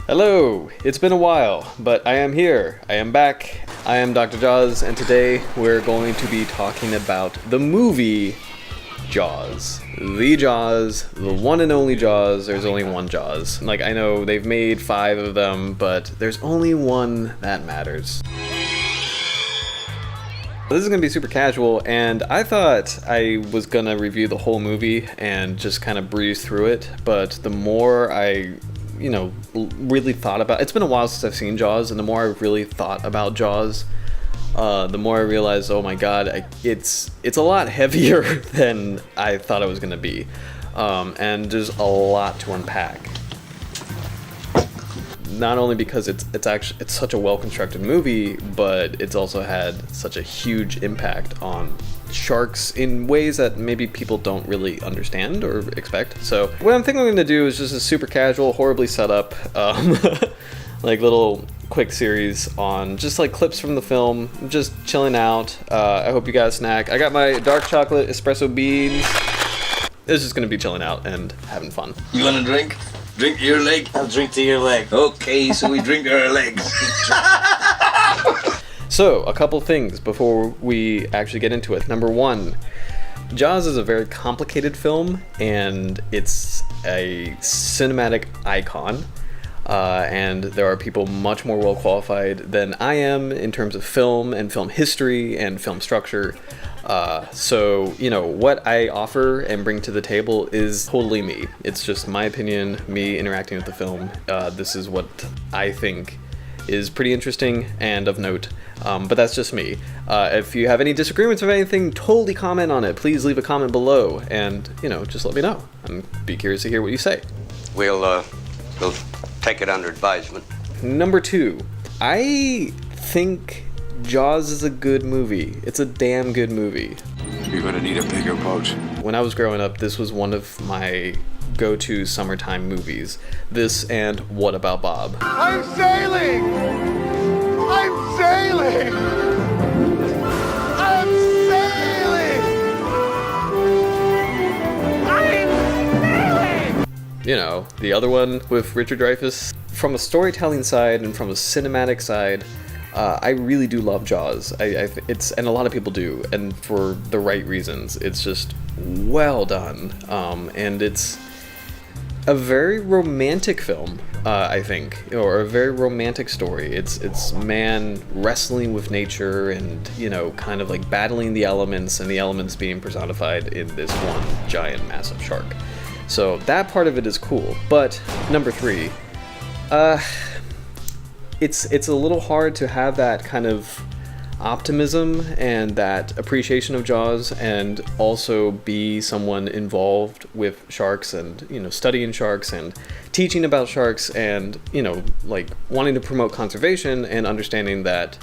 Hello, it's been a while, but I am here. I am back. I am Dr. Jaws, and today we're going to be talking about the movie Jaws. The Jaws, the one and only Jaws. There's only one Jaws. Like, I know they've made 5 of them, but there's only one that matters. This is going to be super casual, and I thought I was going to review the whole movie and just kind of breeze through it, but the more I really thought about it's been a while since I've seen Jaws, and the more I really thought about Jaws, the more I realized, oh my god, it's a lot heavier than I thought it was going to be, and there's a lot to unpack. Not only because it's such a well-constructed movie, but it's also had such a huge impact on sharks in ways that maybe people don't really understand or expect. So what I'm thinking I'm going to do is just a super casual, horribly set up, like little quick series on just like clips from the film, just chilling out. I hope you guys snack. I got my dark chocolate espresso beans. It's just going to be chilling out and having fun. You want a drink? Drink to your leg? I'll drink to your leg. Okay, so we drink to our legs. So, a couple things before we actually get into it. Number one, Jaws is a very complicated film, and it's a cinematic icon. And there are people much more well qualified than I am in terms of film and film history and film structure. So, what I offer and bring to the table is totally me. It's just my opinion, me interacting with the film. This is what I think is pretty interesting and of note, but that's just me. If you have any disagreements or anything, totally comment on it. Please leave a comment below and, just let me know. I'd be curious to hear what you say. We'll take it under advisement. Number 2, I think Jaws is a good movie. It's a damn good movie. You're gonna need a bigger boat. When I was growing up, this was one of my go-to summertime movies. This and What About Bob? I'm sailing! I'm sailing! I'm sailing! I'm sailing! The other one with Richard Dreyfuss. From a storytelling side and from a cinematic side, I really do love Jaws. And a lot of people do, and for the right reasons. It's just well done, and it's a very romantic film, I think, or a very romantic story. It's man wrestling with nature and, kind of like battling the elements, and the elements being personified in this one giant massive shark. So that part of it is cool. But number 3, it's a little hard to have that kind of optimism and that appreciation of Jaws and also be someone involved with sharks and, studying sharks and teaching about sharks and, like wanting to promote conservation and understanding that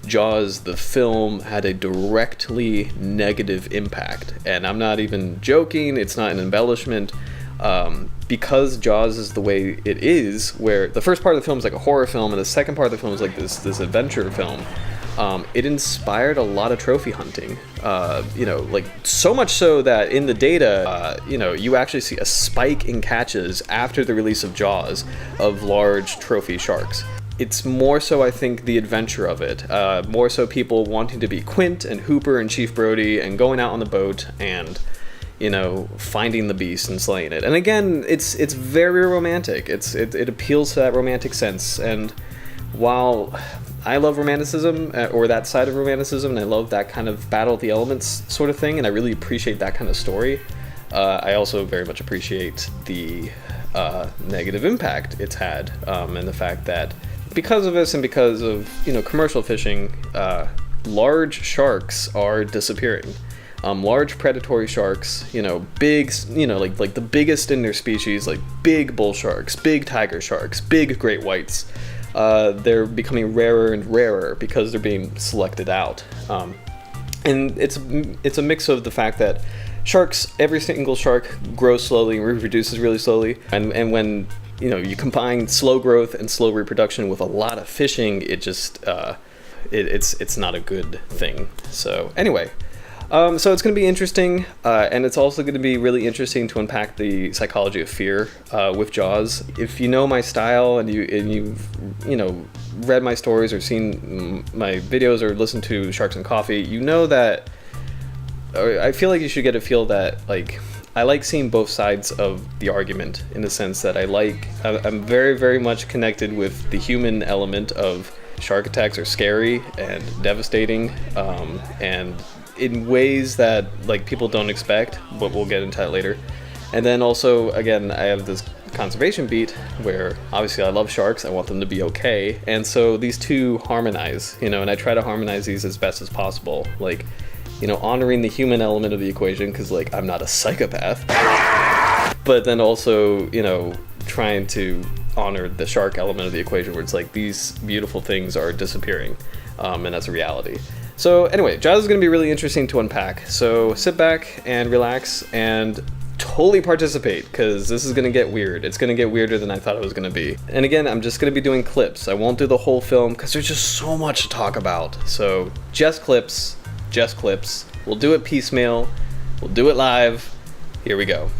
Jaws, the film, had a directly negative impact. And I'm not even joking, it's not an embellishment. Because Jaws is the way it is, where the first part of the film is like a horror film and the second part of the film is like this adventure film, it inspired a lot of trophy hunting, like so much so that in the data, you actually see a spike in catches after the release of Jaws of large trophy sharks. It's more so, I think, the adventure of it, more so people wanting to be Quint and Hooper and Chief Brody and going out on the boat and finding the beast and slaying it. And again, it's very romantic. It appeals to that romantic sense. And while I love romanticism, or that side of romanticism, and I love that kind of battle of the elements sort of thing, and I really appreciate that kind of story, I also very much appreciate the negative impact it's had, and the fact that because of this and because of commercial fishing, large sharks are disappearing. Large predatory sharks, big, like the biggest in their species, like big bull sharks, big tiger sharks, big great whites. They're becoming rarer and rarer because they're being selected out. And it's a mix of the fact that sharks, every single shark grows slowly and reproduces really slowly. And when, you combine slow growth and slow reproduction with a lot of fishing, it just, it's not a good thing. So anyway, So it's going to be interesting, and it's also going to be really interesting to unpack the psychology of fear with Jaws. If you know my style and you've read my stories or seen my videos or listened to Sharks and Coffee, you know that I feel like you should get a feel that like I like seeing both sides of the argument, in the sense that I'm very, very much connected with the human element of shark attacks are scary and devastating, and in ways that like people don't expect, but we'll get into that later. And then also, again, I have this conservation beat where obviously I love sharks, I want them to be okay, and so these two harmonize, and I try to harmonize these as best as possible, like, honoring the human element of the equation, because like I'm not a psychopath, but then also, trying to honor the shark element of the equation, where it's like these beautiful things are disappearing, and that's a reality. So anyway, Jaws is going to be really interesting to unpack. So sit back and relax and totally participate, because this is going to get weird. It's going to get weirder than I thought it was going to be. And again, I'm just going to be doing clips. I won't do the whole film because there's just so much to talk about. So just clips. We'll do it piecemeal. We'll do it live. Here we go.